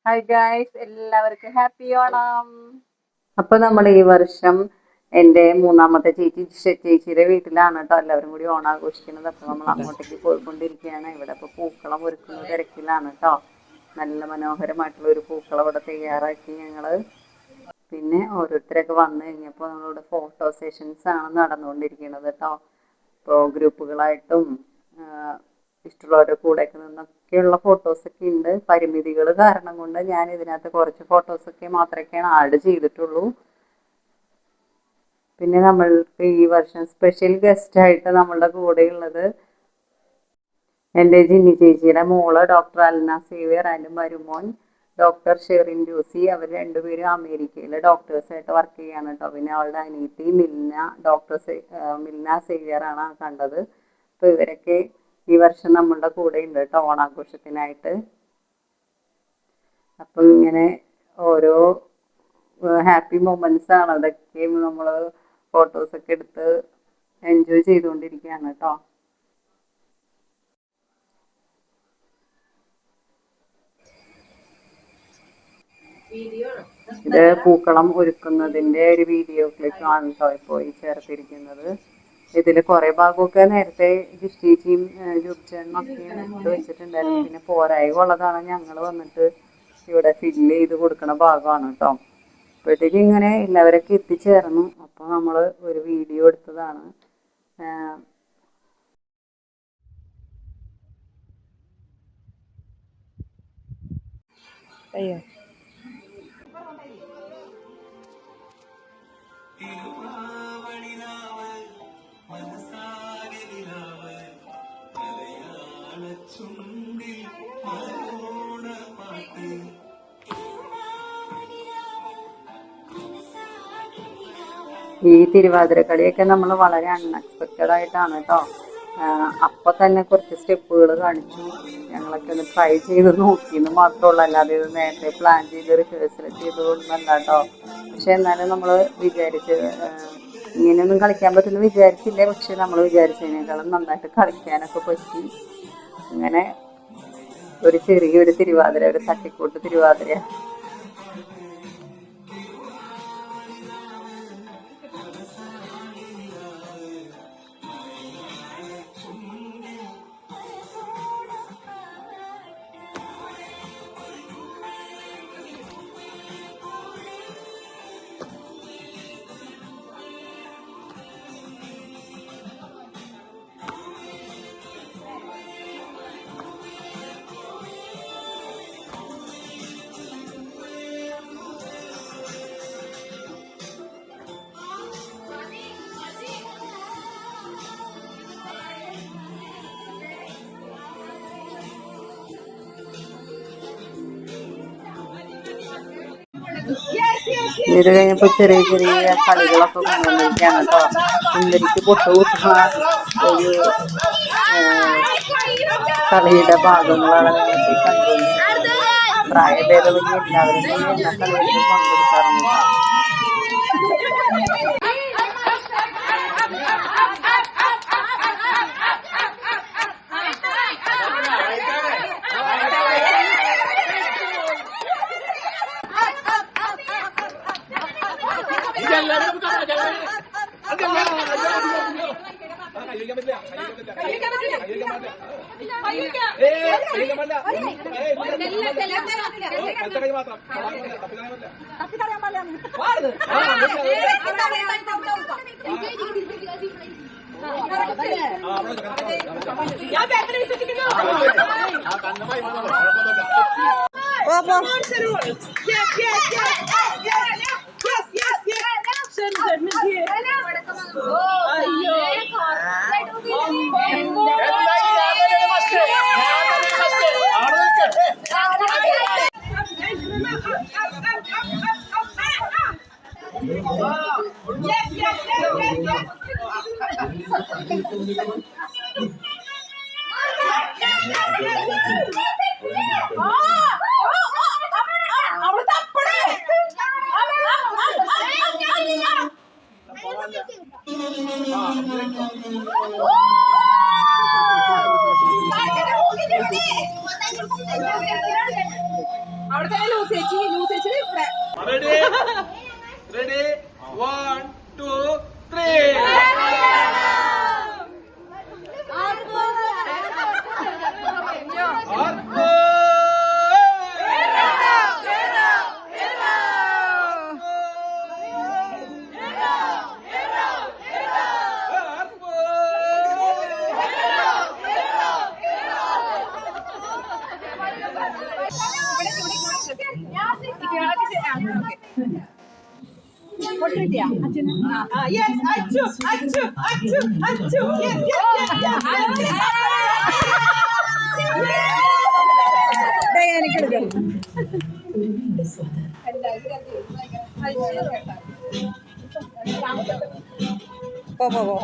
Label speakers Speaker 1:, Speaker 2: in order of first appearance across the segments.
Speaker 1: Hi guys, എല്ലാവർക്കും happy Onam. അപ്പൊ നമ്മൾ ഈ വർഷം എൻ്റെ മൂന്നാമത്തെ ചേച്ചിയുടെ വീട്ടിലാണ് കേട്ടോ എല്ലാവരും കൂടി ഓണം ആഘോഷിക്കുന്നത്. അപ്പൊ നമ്മൾ അങ്ങോട്ടേക്ക് പോയിക്കൊണ്ടിരിക്കുകയാണ്. ഇവിടെ ഇപ്പൊ പൂക്കളം ഒരുക്കുന്ന തിരക്കിലാണ് കേട്ടോ. നല്ല മനോഹരമായിട്ടുള്ള ഒരു പൂക്കളം ഇവിടെ തയ്യാറാക്കി ഞങ്ങള്. പിന്നെ ഓരോരുത്തരൊക്കെ വന്നു കഴിഞ്ഞപ്പോൾ നമ്മളിവിടെ ഫോട്ടോ സെഷൻസ് ആണ് നടന്നുകൊണ്ടിരിക്കുന്നത് കേട്ടോ. ഇപ്പോൾ ഗ്രൂപ്പുകളായിട്ടും ഇഷ്ടമുള്ളവരുടെ കൂടെയൊക്കെ നിന്നൊക്കെയുള്ള ഫോട്ടോസൊക്കെ ഉണ്ട്. പരിമിതികൾ കാരണം കൊണ്ട് ഞാൻ ഇതിനകത്ത് കുറച്ച് ഫോട്ടോസൊക്കെ മാത്രമൊക്കെയാണ് ആഡ് ചെയ്തിട്ടുള്ളൂ. പിന്നെ നമ്മൾക്ക് ഈ വർഷം സ്പെഷ്യൽ ഗസ്റ്റ് ആയിട്ട് നമ്മളുടെ കൂടെയുള്ളത് എൻ്റെ ജിന്നി ചേച്ചിയുടെ മോള് ഡോക്ടർ അൽന സേവ്യർ ആൻഡ് മരുമോൻ ഡോക്ടർ ഷെറിൻ ജോസി. അവർ രണ്ടുപേരും അമേരിക്കയിലെ ഡോക്ടേഴ്സായിട്ട് വർക്ക് ചെയ്യാണ് കേട്ടോ. പിന്നെ അവളുടെ അനിയത്തി മിൽന സേവ്യർ ആണ് കണ്ടത്. അപ്പോൾ ഇവരൊക്കെ ഈ വർഷം നമ്മളുടെ കൂടെ ഉണ്ട് കേട്ടോ ഓണാഘോഷത്തിനായിട്ട്. അപ്പം ഇങ്ങനെ ഓരോ ഹാപ്പി മൊമെന്റ്സ് ആണ് അതൊക്കെ നമ്മൾ ഫോട്ടോസൊക്കെ എടുത്ത് എൻജോയ് ചെയ്തുകൊണ്ടിരിക്കുകയാണ് കേട്ടോ. ഇത് പൂക്കളം ഒരുക്കുന്നതിന്റെ ഒരു വീഡിയോ ക്ലിപ്പാണ് കേട്ടോ ഇപ്പോൾ ഈ ചേർത്തിരിക്കുന്നത്. ഇതിൽ കുറെ ഭാഗമൊക്കെ നേരത്തെ ജിഷ്ടിയും ജുബ്ചേട്ടനും ഒക്കെ എടുത്ത് വെച്ചിട്ടുണ്ടായിരുന്നു. പിന്നെ പോരായ്മ ഞങ്ങൾ വന്നിട്ട് ഇവിടെ ഫില്ല് ചെയ്ത് കൊടുക്കണ ഭാഗമാണ് കേട്ടോ. അപ്പോഴത്തേക്ക് ഇങ്ങനെ എല്ലാവരൊക്കെ എത്തിച്ചേർന്നു. അപ്പോൾ നമ്മൾ ഒരു വീഡിയോ എടുത്തതാണ്. അയ്യോ ഈ തിരുവാതിരക്കളിയൊക്കെ നമ്മൾ വളരെ അൺഎക്സ്പെക്റ്റഡ് ആയിട്ടാണ് കേട്ടോ. അപ്പം തന്നെ കുറച്ച് സ്റ്റെപ്പുകൾ കാണിച്ചു. ഞങ്ങളൊക്കെ ഒന്ന് ട്രൈ ചെയ്ത് നോക്കിയെന്ന് മാത്രമല്ല, അല്ലാതെ ഇത് നേരത്തെ പ്ലാൻ ചെയ്ത് റിഹേഴ്സൽ ചെയ്തതൊന്നുമല്ല കേട്ടോ. പക്ഷെ എന്നാലും നമ്മൾ ഇങ്ങനെയൊന്നും കളിക്കാൻ പറ്റുമെന്ന് വിചാരിച്ചില്ല. പക്ഷെ നമ്മൾ വിചാരിച്ചതിനേക്കാളും നന്നായിട്ട് കളിക്കാനൊക്കെ പറ്റി. അങ്ങനെ ഒരു ചെറിയൊരു തിരുവാതിര, ഒരു തട്ടിക്കൂട്ട് തിരുവാതിര. ഇത് കഴിഞ്ഞപ്പോൾ ചെറിയ ചെറിയ കളികളൊക്കെ കൊണ്ടുവന്നിരിക്കുകയാണ് കേട്ടോ. സുന്ദരിക്ക് പൊട്ട് കൂട്ടുന്ന ഒരു കളിയുടെ ഭാഗങ്ങളാണ് ഞങ്ങൾക്ക് കണ്ടുകൊണ്ടിരിക്കുന്നത്. പ്രായഭേദമന്യേ എല്ലാവരും എല്ലാ കളികളിലും പങ്കെടുക്കാറുണ്ട്.
Speaker 2: അവിടെ തന്നെ ലൂസ് ചേച്ചി ഇവിടെ.
Speaker 3: Ready? 1, 2, 3.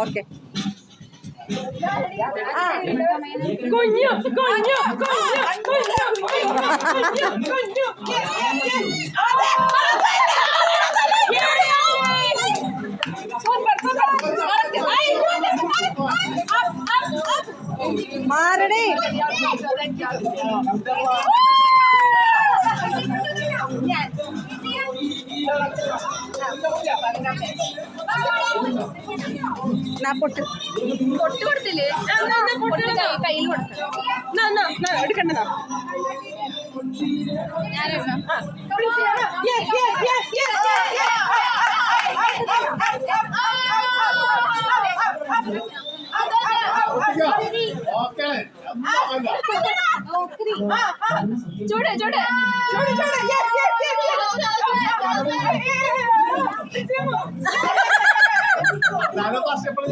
Speaker 1: ഓക്കെ
Speaker 2: കുഞ്ഞു
Speaker 1: മാറണേ. പൊട്ട്
Speaker 2: കൊടുത്തില്ലേ? കയ്യിൽ എടുക്കണ്ടതാ. ചൂട്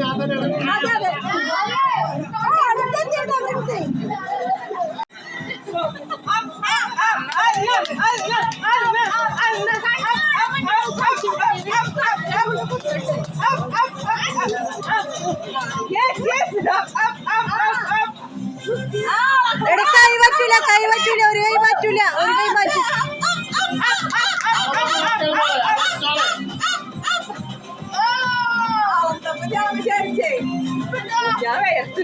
Speaker 3: ഞാൻ തന്നെയാണ്.
Speaker 1: കൈ പറ്റൂല ഒരു കൈ പറ്റൂല.
Speaker 2: ഞാൻ വിചാരിച്ചേ ഞാൻ വയർത്ത്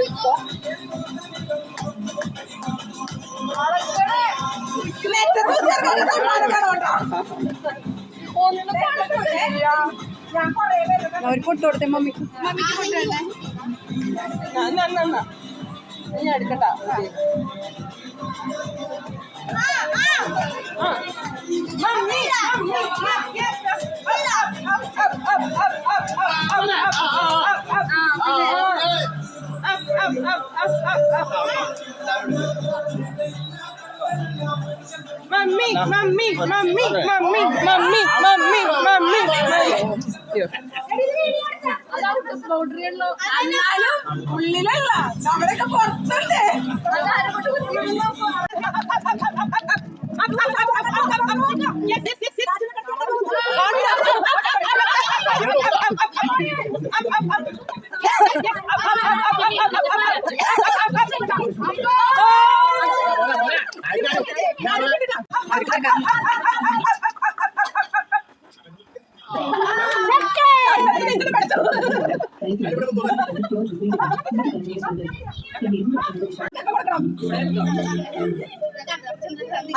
Speaker 1: ഒരു പൊട്ട് കൊടുത്തേ മമ്മിക്ക്.
Speaker 2: ഞാൻ എടുക്കണ്ട. എന്നാലും ഉള്ളിലല്ല, നമ്മളൊക്കെ പുറത്തല്ലേ.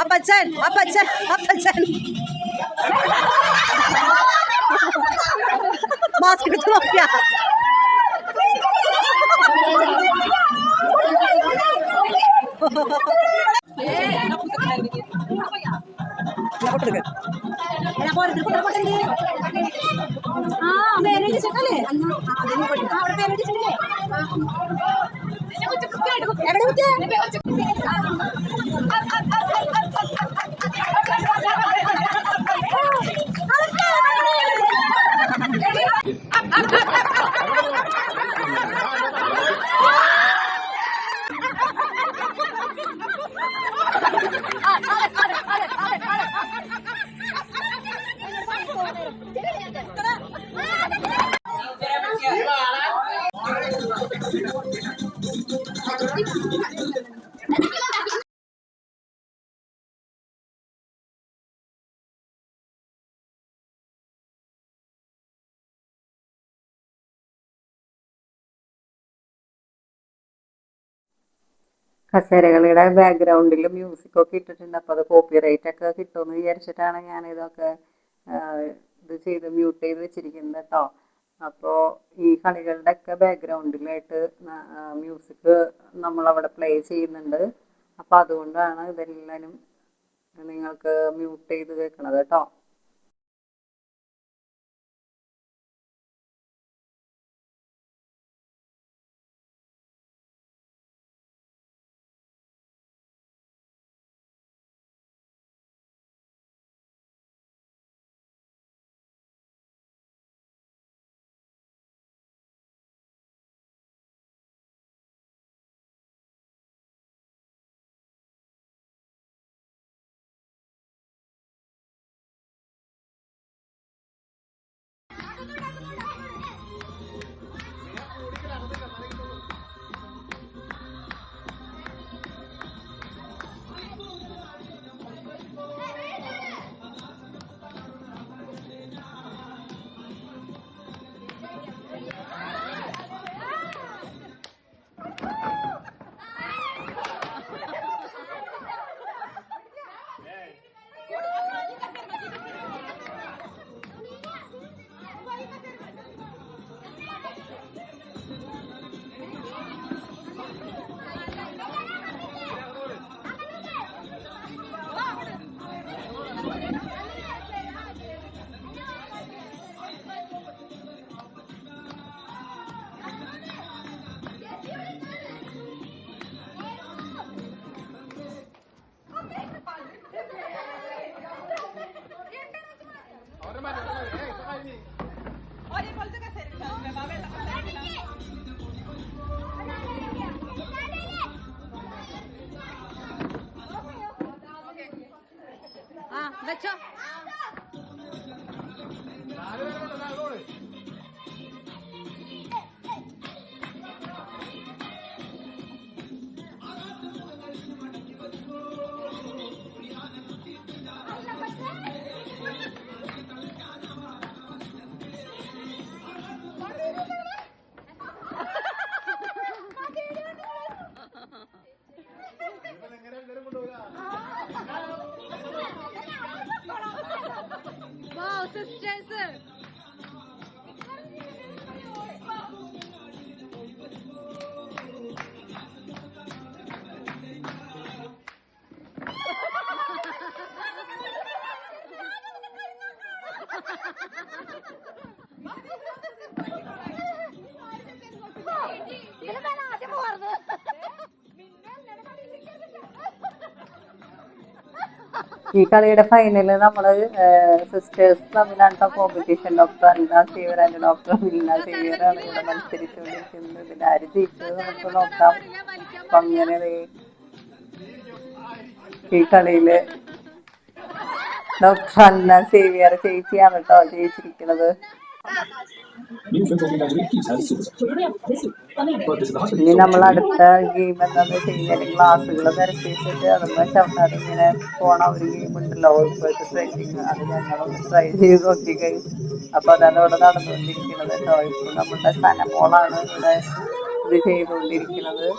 Speaker 1: അപ്പച്ചൻ മാസ്ക് വെച്ച് നോക്കിയാ കസേരകളിയുടെ ബാക്ക്ഗ്രൗണ്ടിൽ മ്യൂസിക് ഒക്കെ ഇട്ടിട്ടുണ്ട്. അപ്പോൾ അത് കോപ്പിറൈറ്റ് ഒക്കെ കിട്ടുമെന്ന് വിചാരിച്ചിട്ടാണ് ഞാൻ ഇതൊക്കെ ഇത് ചെയ്ത് മ്യൂട്ട് ചെയ്ത് വെച്ചിരിക്കുന്നത് കേട്ടോ. അപ്പോൾ ഈ കളികളുടെ ഒക്കെ ബാക്ക്ഗ്രൗണ്ടിലായിട്ട് മ്യൂസിക് നമ്മളവിടെ പ്ലേ ചെയ്യുന്നുണ്ട്. അപ്പോൾ അതുകൊണ്ടാണ് ഇതെല്ലാനും നിങ്ങൾക്ക് മ്യൂട്ട് ചെയ്ത് കേൾക്കണത് കേട്ടോ.
Speaker 2: വെച്ചോ. Wow, sisters.
Speaker 1: ഈ കളിയുടെ ഫൈനല് നമ്മള് സിസ്റ്റേഴ്സ് തമ്മിലാണ് competition. Doctor Anila Xavier and doctor Milna സേവ്യറാണ് ഇവിടെ മത്സരിച്ചുകൊണ്ടിരിക്കുന്നത്. ഇതിൽ ആര് ജയിച്ചത് നമുക്ക് നോക്കാം. അപ്പൊ അങ്ങനെ ഈ കളിയില് ഡോക്ടർ അനില സേവ്യർ ചേച്ചിയാണ് കേട്ടോ ജയിച്ചിരിക്കുന്നത്. ഇനി നമ്മൾ അടുത്ത ഗെയിം എന്താണെന്ന് വെച്ച് കഴിഞ്ഞാൽ ഗ്ലാസ്സുകൾ നിരത്തി വെച്ചിട്ട് അതൊന്നും ചവിട്ടാതെ ഇങ്ങനെ പോണ ഒരു ഗെയിം ഉണ്ടല്ലോ ഇപ്പോഴത്തെ ട്രെൻഡിങ്. അത് ഞങ്ങളൊന്ന് ട്രൈ ചെയ്ത് നോക്കി കഴിഞ്ഞു. അപ്പൊ അതാണ് ഇവിടെ നടന്നുകൊണ്ടിരിക്കുന്നത് കേട്ടോ. ഇപ്പൊ നമ്മുടെ സനമോളാണ് ഇവിടെ ഇത് ചെയ്തുകൊണ്ടിരിക്കുന്നത്.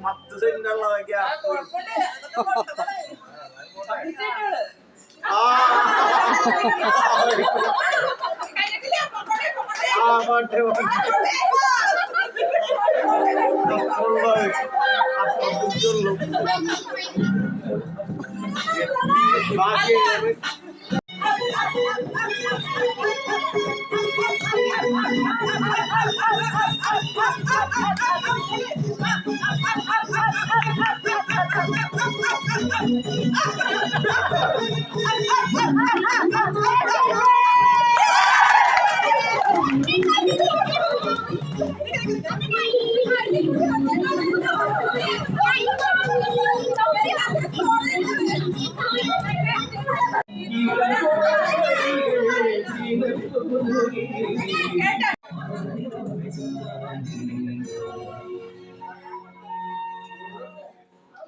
Speaker 3: പത്ത് സെന്റ്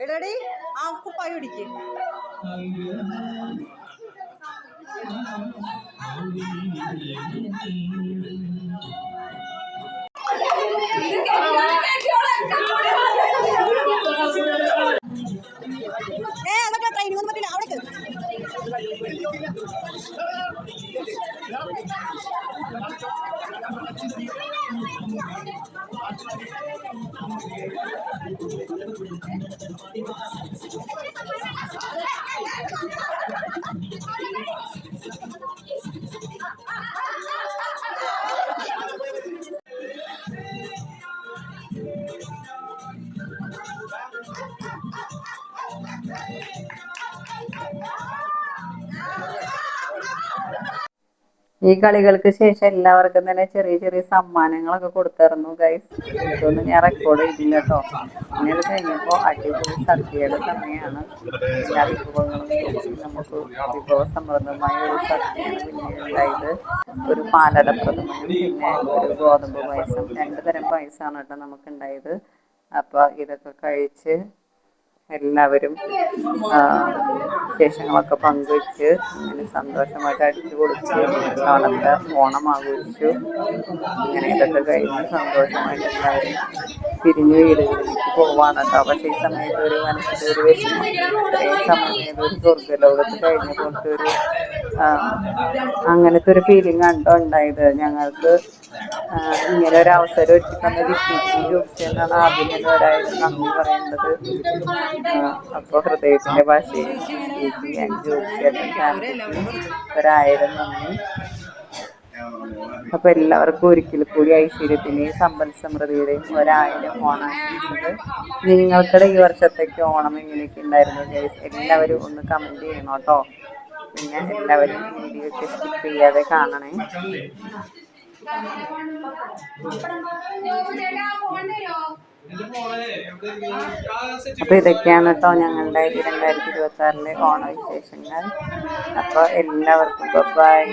Speaker 4: എടടി ആ കുപ്പായി പിടിക്ക്. അതൊക്കെ ട്രെയിനിങ് ഒന്നും പറ്റില്ല അവിടെ.
Speaker 1: ഈ കളികൾക്ക് ശേഷം എല്ലാവർക്കും തന്നെ ചെറിയ ചെറിയ സമ്മാനങ്ങളൊക്കെ കൊടുത്തായിരുന്നു ഗൈസ്. ഇതൊന്നും ഞാൻ റെക്കോർഡ് ചെയ്തില്ല കേട്ടോ. പിന്നെ അത് കഴിഞ്ഞപ്പോൾ അടിപൊളി സദ്യയുടെ സമയമാണ്. എല്ലാ വിഭവങ്ങളും കൂടി നമുക്ക് വിഭവസമൃദ്ധമായ ഒരു സദ്യയാണ് പിന്നീട് ഉണ്ടായത്. ഒരു പാലട പ്രഥമനും പിന്നെ ഒരു ഗോതമ്പ് പായസം, 2 തരം പായസമാണ് കേട്ടോ നമുക്ക് ഉണ്ടായത്. അപ്പോൾ ഇതൊക്കെ കഴിച്ച് എല്ലാവരും വിശേഷങ്ങളൊക്കെ പങ്കുവെച്ച് അങ്ങനെ സന്തോഷമായിട്ട് അടിച്ചു പൊളിച്ച് ഇത്തവണത്തെ ഓണം ആഘോഷിച്ചു. അങ്ങനെ ഇതൊക്കെ കഴിഞ്ഞ് സന്തോഷമായിട്ട് എല്ലാവരും പിരിഞ്ഞു വീടുകളിലേക്ക് പോവാണ് കേട്ടോ. പക്ഷേ ഈ സമയത്ത് ഒരു മനസ്സിലൊരു വിഷമം, ഇത്രയും സമയം ഏതൊരു സ്വർഗ്ഗലോകത്ത് കഴിഞ്ഞ പോലത്തെ ഒരു അങ്ങനത്തെ ഒരു ഫീലിംഗ് ആണോ ഉണ്ടായത്. ഞങ്ങൾക്ക് ഇങ്ങനെ ഒരു അവസരം ഒരുക്കി തന്ന ജിഷ്ണുക്കും ജോബ്സിയെന്നാണ് ആദ്യം തന്നെ ഒരായിരം നന്ദി പറയേണ്ടത്. അപ്പോൾ ഹൃദയത്തിന്റെ ഭാഷയിൽ ജിഷ്ണുക്ക് ആൻഡ് ജോബ്സിയേട്ടൻ ഫാമിലിക്ക് 1000 നന്ദി. അപ്പൊ എല്ലാവർക്കും ഒരിക്കൽ കൂടി ഐശ്വര്യത്തിന്റെയും സമ്പൽ സമൃദ്ധിയുടെയും 1000 ഓണാശംസകൾ. നിങ്ങൾക്കിടെ ഈ വർഷത്തേക്ക് ഓണം എങ്ങനെയൊക്കെ ഉണ്ടായിരുന്നു ഗൈസ്? എല്ലാവരും ഒന്ന് കമന്റ് ചെയ്യണം കേട്ടോ. പിന്നെ എല്ലാവരും വീഡിയോ ഒക്കെ സ്കിപ്പ് ചെയ്യാതെ കാണണേ. അപ്പൊ ഇതൊക്കെയാണ് കേട്ടോ ഞങ്ങളുടെ 2026 ഓണവിശേഷങ്ങൾ. അപ്പൊ എല്ലാവർക്കും ബൈ.